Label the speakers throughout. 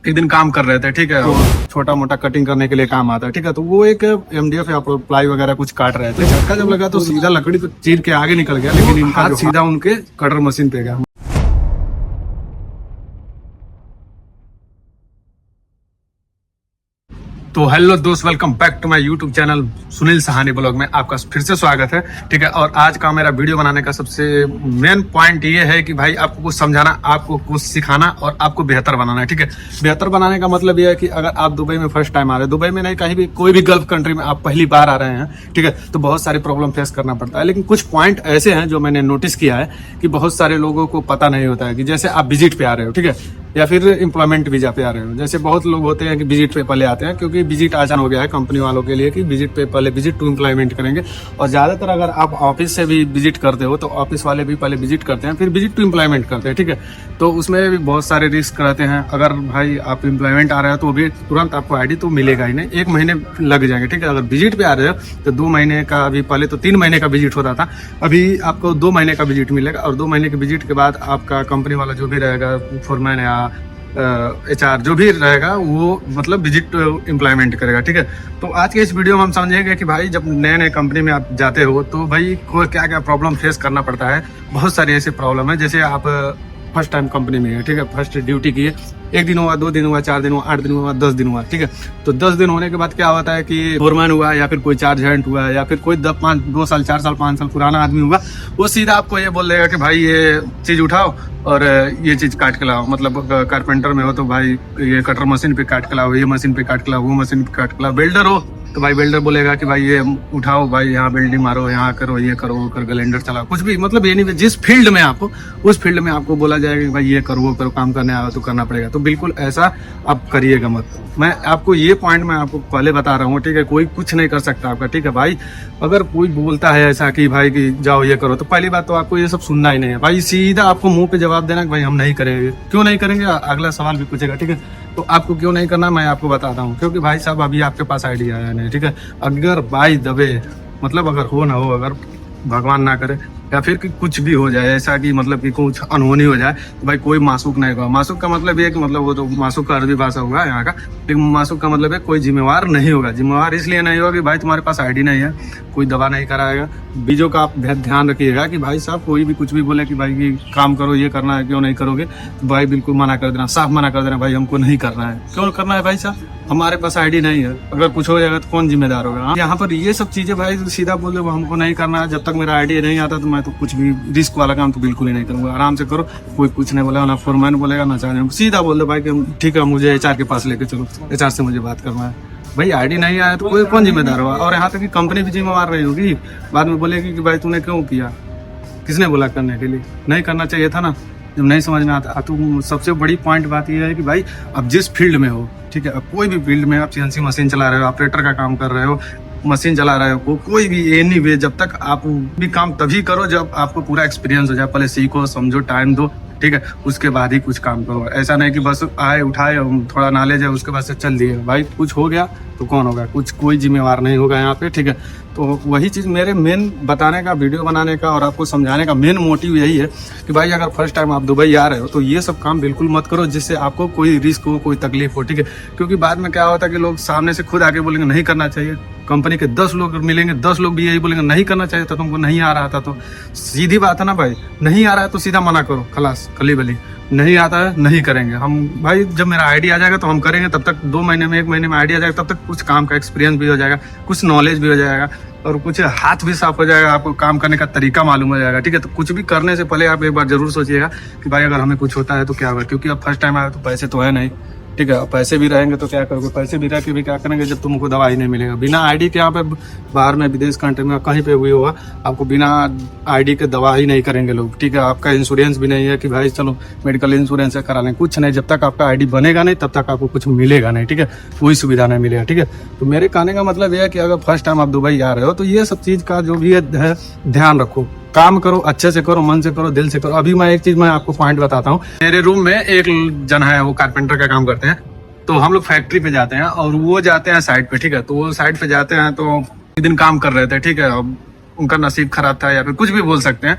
Speaker 1: एक दिन काम कर रहे थे, ठीक है, तो छोटा मोटा कटिंग करने के लिए काम आता है, ठीक है, तो वो एक एमडीएफ या प्लाई वगैरह कुछ काट रहे थे। झटका जब लगा तो सीधा लकड़ी को चीर के आगे निकल गया, लेकिन इनका हाथ सीधा उनके कटर मशीन पे गया। तो हेलो दोस्त, welcome back to my YouTube channel Sunil Sahani blog में आपका फिर से स्वागत है। ठीक है, और आज का मेरा वीडियो बनाने का सबसे मेन पॉइंट ये है कि भाई आपको कुछ समझाना, आपको कुछ सिखाना और आपको बेहतर बनाना है। ठीक है, बेहतर बनाने का मतलब ये है कि अगर आप दुबई में फर्स्ट टाइम आ रहे हैं, दुबई में नहीं कहीं भी कोई भी गल्फ कंट्री में आप पहली बार आ रहे हैं, ठीक है, तो बहुत सारी प्रॉब्लम फेस करना पड़ता है। लेकिन कुछ पॉइंट ऐसे हैं जो मैंने नोटिस किया है कि बहुत सारे लोगों को पता नहीं होता है कि जैसे आप विजिट पे आ रहे हो, ठीक है, या फिर एम्प्लॉयमेंट वीजा पे आ रहे हो। जैसे बहुत लोग होते हैं कि विजिट पे पहले आते हैं, क्योंकि विजिट आसान हो गया है कंपनी वालों के लिए कि विजिट पे पहले विजिट टू एम्प्लॉयमेंट करेंगे। और ज्यादातर अगर आप ऑफिस से भी विजिट करते हो तो ऑफिस वाले भी पहले विजिट करते हैं, फिर विजिट टू एम्प्लॉयमेंट करते हैं। ठीक है, तो उसमें भी बहुत सारे रिस्क रहते हैं। अगर भाई आप एम्प्लॉयमेंट आ रहे हो तो भी तुरंत आपको आईडी तो मिलेगा ही नहीं, 1 महीने लग जाएंगे। ठीक है, अगर विजिट पे आ रहे हो तो 2 महीने का, अभी पहले तो 3 महीने का विजिट होता था, अभी आपको 2 महीने का विजिट मिलेगा। और 2 महीने के विजिट के बाद आपका कंपनी वाला जो भी रहेगा, फोरमैन या HR जो भी रहेगा, वो मतलब विजिट एम्प्लॉयमेंट करेगा। ठीक है, तो आज के इस वीडियो में हम समझेंगे कि भाई जब नए नए कंपनी में आप जाते हो तो भाई को क्या क्या प्रॉब्लम फेस करना पड़ता है। बहुत सारी ऐसी प्रॉब्लम है। जैसे आप फर्स्ट टाइम कंपनी में है, ठीक है, फर्स्ट ड्यूटी की है, 1 दिन हुआ, 2 दिन हुआ, 4 दिन हुआ, 8 दिन हुआ, 10 दिन हुआ। ठीक है, तो 10 दिन होने के बाद क्या होता है कि फोरमैन हुआ या फिर कोई चार्ज हैंड हुआ या फिर कोई 2 साल 4 साल 5 साल पुराना आदमी हुआ, वो सीधा आपको ये बोल देगा कि भाई ये चीज उठाओ और ये चीज काट के लाओ। मतलब कारपेंटर में हो तो भाई ये कटर मशीन पे काट के लाओ, ये मशीन पे काट के लाओ, वो मशीन पे काट के लाओ। वेल्डर हो तो भाई वेल्डर बोलेगा कि भाई ये उठाओ, भाई यहाँ वेल्डिंग मारो, यहाँ करो, ये करो, वो करो, ग्राइंडर चलाओ, कुछ भी। मतलब ये नहीं, जिस फील्ड में आपको, उस फील्ड में आपको बोला जाएगा कि भाई ये करो, वो करो, काम करने आया तो करना पड़ेगा। तो बिल्कुल ऐसा आप करिएगा मत। मैं आपको ये पॉइंट मैं आपको पहले बता रहा हूँ, ठीक है, कोई कुछ नहीं कर सकता आपका। ठीक है भाई, अगर कोई बोलता है ऐसा कि भाई कि जाओ ये करो, तो पहली बात तो आपको ये सब सुनना ही नहीं है भाई, सीधा आपको मुंह पे जवाब देना कि भाई हम नहीं करेंगे। क्यों नहीं करेंगे, अगला सवाल भी पूछेगा। ठीक है, तो आपको क्यों नहीं करना मैं आपको बताता हूँ। क्योंकि भाई साहब अभी आपके पास आइडिया आया नहीं, ठीक है, अगर बाई दबे, मतलब अगर हो ना हो, अगर भगवान ना करे या फिर कि कुछ भी हो जाए ऐसा कि मतलब कि कुछ अनहोनी हो जाए, तो भाई कोई मासूक नहीं होगा। मासूक का मतलब ये कि मतलब वो तो मासूक का अरबी भाषा होगा यहाँ का, लेकिन मासूक का मतलब है कोई जिम्मेवार नहीं होगा। जिम्मेवार इसलिए नहीं होगा कि भाई तुम्हारे पास आईडी नहीं है, कोई दवा नहीं कराएगा। बीजों का आप ध्यान रखिएगा कि भाई साहब कोई भी कुछ भी बोले कि भाई ये काम करो, ये करना है, क्यों नहीं करोगे, तो भाई बिल्कुल मना कर देना, साफ मना कर देना, भाई हमको नहीं करना है। क्यों करना है भाई साहब, हमारे पास आईडी नहीं है, अगर कुछ हो जाएगा तो कौन जिम्मेदार होगा। यहाँ पर ये सब चीजें भाई सीधा बोल दो हमको नहीं करना है, जब तक मेरा आईडी नहीं आता तो मैं तो कुछ भी रिस्क वाला काम तो बिल्कुल ही नहीं करूंगा। आराम से करो, कोई कुछ नहीं बोलेगा, ना फोरमैन बोलेगा ना चाहे, सीधा बोल दो भाई कि ठीक है मुझे HR के पास लेके चलो, HR से मुझे बात करना है। भाई आईडी नहीं आया तो कोई कौन जिम्मेदार होगा। और यहाँ तक कि कंपनी भी जिम्मेवार नहीं होगी, बाद में बोलेगी कि भाई तूने क्यों किया, किसने बोला करने के लिए, नहीं करना चाहिए था ना। जब नहीं समझ में आता तो सबसे बड़ी पॉइंट बात यह है कि भाई अब जिस फील्ड में हो, ठीक है, अब कोई भी फील्ड में आप CNC मशीन चला रहे हो, ऑपरेटर का काम कर रहे हो, मशीन चला रहे हो, कोई भी एनी वे, जब तक आप भी काम तभी करो जब आपको पूरा एक्सपीरियंस हो जाए। पहले सीखो, समझो, टाइम दो, ठीक है, उसके बाद ही कुछ काम करो। ऐसा नहीं कि बस आए उठाए, थोड़ा नॉलेज है उसके बाद से चल दिए, भाई कुछ हो गया तो कौन होगा, कुछ कोई जिम्मेवार नहीं होगा यहाँ पे। ठीक है, तो वही चीज़ मेरे मेन बताने का, वीडियो बनाने का और आपको समझाने का मेन मोटिव यही है कि भाई अगर फर्स्ट टाइम आप दुबई आ रहे हो तो ये सब काम बिल्कुल मत करो जिससे आपको कोई रिस्क हो, कोई तकलीफ हो। ठीक है, क्योंकि बाद में क्या होता है कि लोग सामने से खुद आके बोलेंगे नहीं करना चाहिए, कंपनी के 10 लोग मिलेंगे, 10 लोग भी यही बोलेंगे नहीं करना चाहिए था, तुमको नहीं आ रहा था। तो सीधी बात है ना भाई, नहीं आ रहा है तो सीधा मना करो, खलास, खली बली, नहीं आता है नहीं करेंगे हम। भाई जब मेरा आईडी आ जाएगा तो हम करेंगे, तब तक 2 महीने में 1 महीने में आईडी आ जाएगा, तब तक कुछ काम का एक्सपीरियंस भी हो जाएगा, कुछ नॉलेज भी हो जाएगा और कुछ हाथ भी साफ हो जाएगा, आपको काम करने का तरीका मालूम हो जाएगा। ठीक है, तो कुछ भी करने से पहले आप एक बार जरूर सोचिएगा कि भाई अगर हमें कुछ होता है तो क्या होगा। क्योंकि अब फर्स्ट टाइम आया तो पैसे तो है नहीं, ठीक है, पैसे भी रहेंगे तो क्या करोगे, पैसे भी रह के भी क्या करेंगे जब तुमको दवा ही नहीं मिलेगा। बिना आईडी के यहाँ पे बाहर में विदेश कंट्री में कहीं पे हुई होगा, आपको बिना आईडी के दवा ही नहीं करेंगे लोग। ठीक है, आपका इंश्योरेंस भी नहीं है कि भाई चलो मेडिकल इंश्योरेंस करा लें, कुछ नहीं, जब तक आपका आईडी बनेगा नहीं तब तक आपको कुछ मिलेगा नहीं। ठीक है, कोई सुविधा नहीं मिलेगा। ठीक है, तो मेरे कहने का मतलब यह है कि अगर फर्स्ट टाइम आप दुबई आ रहे हो तो ये सब चीज का जो भी है ध्यान रखो, काम करो, अच्छे से करो, मन से करो, दिल से करो। अभी मैं एक चीज मैं आपको पॉइंट बताता हूँ। मेरे रूम में एक जन है, वो कारपेंटर का काम करते हैं, तो हम लोग फैक्ट्री पे जाते हैं और वो जाते हैं साइड पे। ठीक है, तो वो साइड पे जाते हैं तो एक दिन काम कर रहे थे, ठीक है, अब उनका नसीब खराब था या फिर कुछ भी बोल सकते हैं,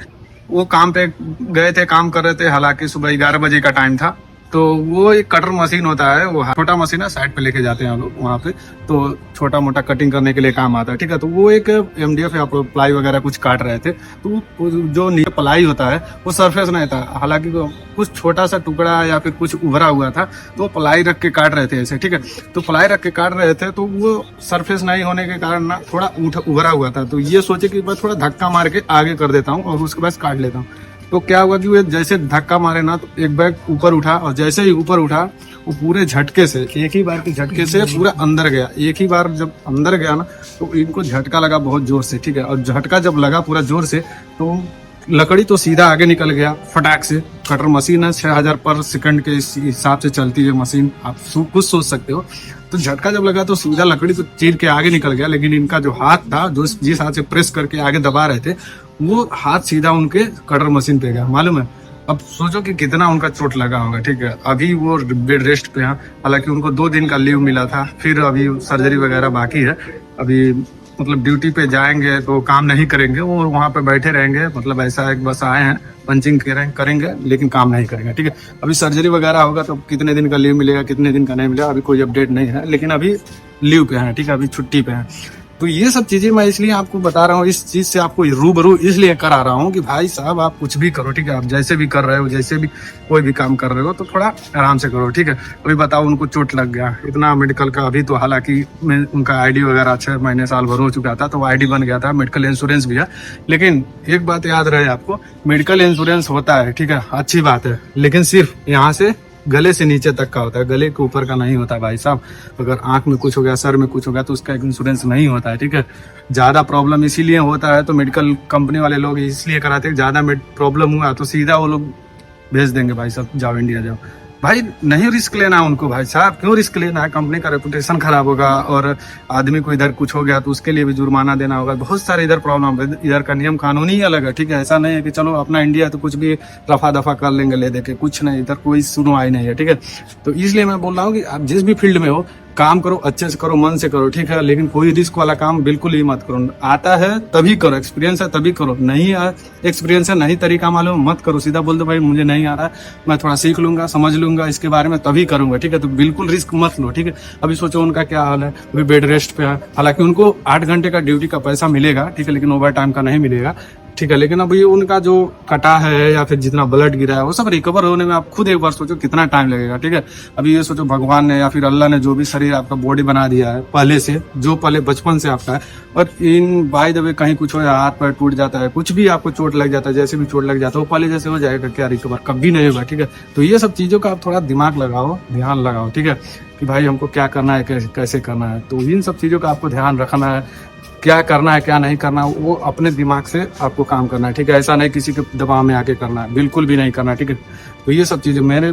Speaker 1: वो काम पे गए थे, काम कर रहे थे, हालांकि सुबह 11 बजे का टाइम था तो वो एक कटर मशीन होता है, वो छोटा मशीन है, साइड पे लेके जाते हैं हम लोग वहाँ पे, तो छोटा मोटा कटिंग करने के लिए काम आता है, ठीक है। तो वो एक MDF या प्लाई वगैरह कुछ काट रहे थे, तो वो जो नीचे प्लाई होता है वो सरफेस नहीं था, हालांकि कुछ छोटा सा टुकड़ा या फिर कुछ उभरा हुआ था, तो वो प्लाई रख के काट रहे थे ऐसे, ठीक है। तो प्लाई रख के काट रहे थे, तो वो सरफेस नहीं होने के कारण ना थोड़ा उभरा हुआ था, तो ये सोचे कि मैं थोड़ा धक्का मार के आगे कर देता हूँ और उसके बाद काट लेता हूँ। तो क्या हुआ कि वो जैसे धक्का मारे ना, तो एक बैग ऊपर उठा, और जैसे ही ऊपर उठा वो पूरे झटके से, एक ही बार के झटके से पूरा अंदर गया। एक ही बार जब अंदर गया ना, तो इनको झटका लगा बहुत जोर से, ठीक है। और झटका जब लगा पूरा जोर से, तो लकड़ी तो सीधा आगे निकल गया फटाक से। कटर मशीन है, 6000 पर सेकंड के हिसाब से चलती है मशीन, आप कुछ सोच सकते हो। तो झटका जब लगा तो सीधा लकड़ी तो चीर के आगे निकल गया, लेकिन इनका जो हाथ था, जो जिस हाथ से प्रेस करके आगे दबा रहे थे, वो हाथ सीधा उनके कटर मशीन पे गया, मालूम है। अब सोचो कि कितना उनका चोट लगा होगा, ठीक है। अभी वो बेड रेस्ट पे हैं, हालांकि उनको 2 दिन का लीव मिला था, फिर अभी सर्जरी वगैरह बाकी है। अभी मतलब ड्यूटी पे जाएंगे तो काम नहीं करेंगे, वो वहाँ पे बैठे रहेंगे, मतलब ऐसा एक बस आए हैं, पंचिंग करेंगे लेकिन काम नहीं करेंगे, ठीक है। अभी सर्जरी वगैरह होगा तो कितने दिन का लीव मिलेगा, कितने दिन का नहीं मिलेगा, अभी कोई अपडेट नहीं है, लेकिन अभी लीव पे है, ठीक है, अभी छुट्टी पे है। तो ये सब चीजें मैं इसलिए आपको बता रहा हूँ, इस चीज से आपको रूबरू इसलिए करा रहा हूँ कि भाई साहब आप कुछ भी करो, ठीक है। आप जैसे भी कर रहे हो, जैसे भी कोई भी काम कर रहे हो, तो थोड़ा आराम से करो, ठीक है। अभी बताओ उनको चोट लग गया, इतना मेडिकल का, अभी तो हालांकि उनका ID वगैरह 6 महीने साल भर हो चुका था, तो ID बन गया था, मेडिकल इंश्योरेंस भी है। लेकिन एक बात याद रहे आपको, मेडिकल इंश्योरेंस होता है, ठीक है, अच्छी बात है, लेकिन सिर्फ यहाँ से गले से नीचे तक का होता है, गले के ऊपर का नहीं होता भाई साहब। अगर आंख में कुछ हो गया, सर में कुछ हो गया, तो उसका इंश्योरेंस नहीं होता है, ठीक है। ज्यादा प्रॉब्लम इसीलिए होता है, तो मेडिकल कंपनी वाले लोग इसलिए कराते हैं, ज्यादा प्रॉब्लम हुआ तो सीधा वो लोग भेज देंगे, भाई साहब जाओ इंडिया जाओ। भाई नहीं रिस्क लेना उनको, भाई साहब क्यों रिस्क लेना है, कंपनी का रेपुटेशन खराब होगा, और आदमी को इधर कुछ हो गया तो उसके लिए भी जुर्माना देना होगा, बहुत सारे इधर प्रॉब्लम, इधर का नियम कानून ही अलग है, ठीक है। ऐसा नहीं है कि चलो अपना इंडिया तो कुछ भी रफा दफा कर लेंगे ले देके, कुछ नहीं, इधर कोई सुनवाई नहीं है, ठीक है। तो इसलिए मैं बोल रहा हूँ कि आप जिस भी फील्ड में हो, काम करो, अच्छे से करो, मन से करो, ठीक है, लेकिन कोई रिस्क वाला काम बिल्कुल ही मत करो। आता है तभी करो, एक्सपीरियंस है तभी करो, नहीं एक्सपीरियंस है, नहीं तरीका मालूम, मत करो, सीधा बोल दो भाई मुझे नहीं आ रहा, मैं थोड़ा सीख लूंगा, समझ लूंगा इसके बारे में, तभी करूंगा, ठीक है। तो बिल्कुल रिस्क मत लो, ठीक है। अभी सोचो उनका क्या हाल है, अभी बेड रेस्ट पे है, हालांकि उनको 8 घंटे का ड्यूटी का पैसा मिलेगा, ठीक है, लेकिन ओवर टाइम का नहीं मिलेगा, ठीक है। लेकिन अभी उनका जो कटा है या फिर जितना ब्लड गिरा है, वो सब रिकवर होने में आप खुद एक बार सोचो कितना टाइम लगेगा, ठीक है। अभी ये सोचो भगवान ने या फिर अल्लाह ने जो भी शरीर आपका बॉडी बना दिया है पहले से, जो पहले बचपन से आपका है, और इन बाय द वे कहीं कुछ हो, हाथ पैर टूट जाता है, कुछ भी आपको चोट लग जाता है, जैसे भी चोट लग जाता है, वो पहले जैसे हो जाएगा क्या, रिकवर कभी नहीं होगा, ठीक है। तो ये सब चीजों का आप थोड़ा दिमाग लगाओ, ध्यान लगाओ, ठीक है, कि भाई हमको क्या करना है, कैसे करना है। तो इन सब चीजों का आपको ध्यान रखना है, क्या करना है क्या नहीं करना, वो अपने दिमाग से आपको काम करना है, ठीक है। ऐसा नहीं किसी के दबाव में आके करना है, बिल्कुल भी नहीं करना, ठीक है। तो ये सब चीजें मेरे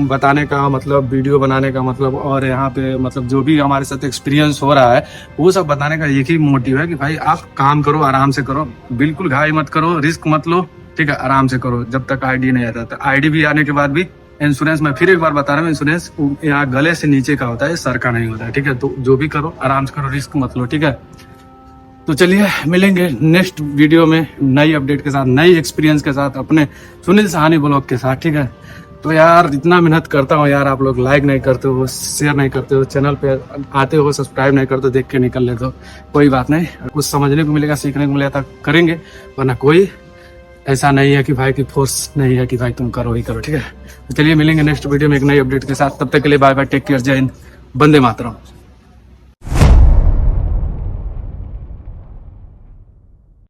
Speaker 1: बताने का मतलब, वीडियो बनाने का मतलब, और यहाँ पे मतलब जो भी हमारे साथ एक्सपीरियंस हो रहा है, वो सब बताने का एक ही मोटिव है कि भाई आप काम करो, आराम से करो, बिल्कुल घाई मत करो, रिस्क मत लो, ठीक है, आराम से करो। जब तक ID नहीं आता, तो ID भी आने के बाद भी इंश्योरेंस, मैं फिर एक बार बता रहा हूँ, इंश्योरेंस यहाँ गले से नीचे का होता है, सर का नहीं होता है, ठीक है। तो जो भी करो आराम से करो, रिस्क मत लो, ठीक है। तो चलिए मिलेंगे नेक्स्ट वीडियो में नई अपडेट के साथ, नई एक्सपीरियंस के साथ, अपने सुनील सहानी ब्लॉग के साथ, ठीक है। तो यार इतना मेहनत करता हूँ यार, आप लोग लाइक नहीं करते हो, शेयर नहीं करते हो, चैनल पे आते हो सब्सक्राइब नहीं करते, देख के निकल लेते हो, कोई बात नहीं, कुछ समझने को मिलेगा, सीखने को मिलेगा तो करेंगे, वरना कोई ऐसा नहीं है कि भाई की फोर्स नहीं है कि भाई तुम करो ही करो, ठीक है। तो चलिए मिलेंगे नेक्स्ट वीडियो में एक नई अपडेट के साथ, तब तक के लिए बाय बाय, टेक केयर, जय हिंद, वंदे मातरम।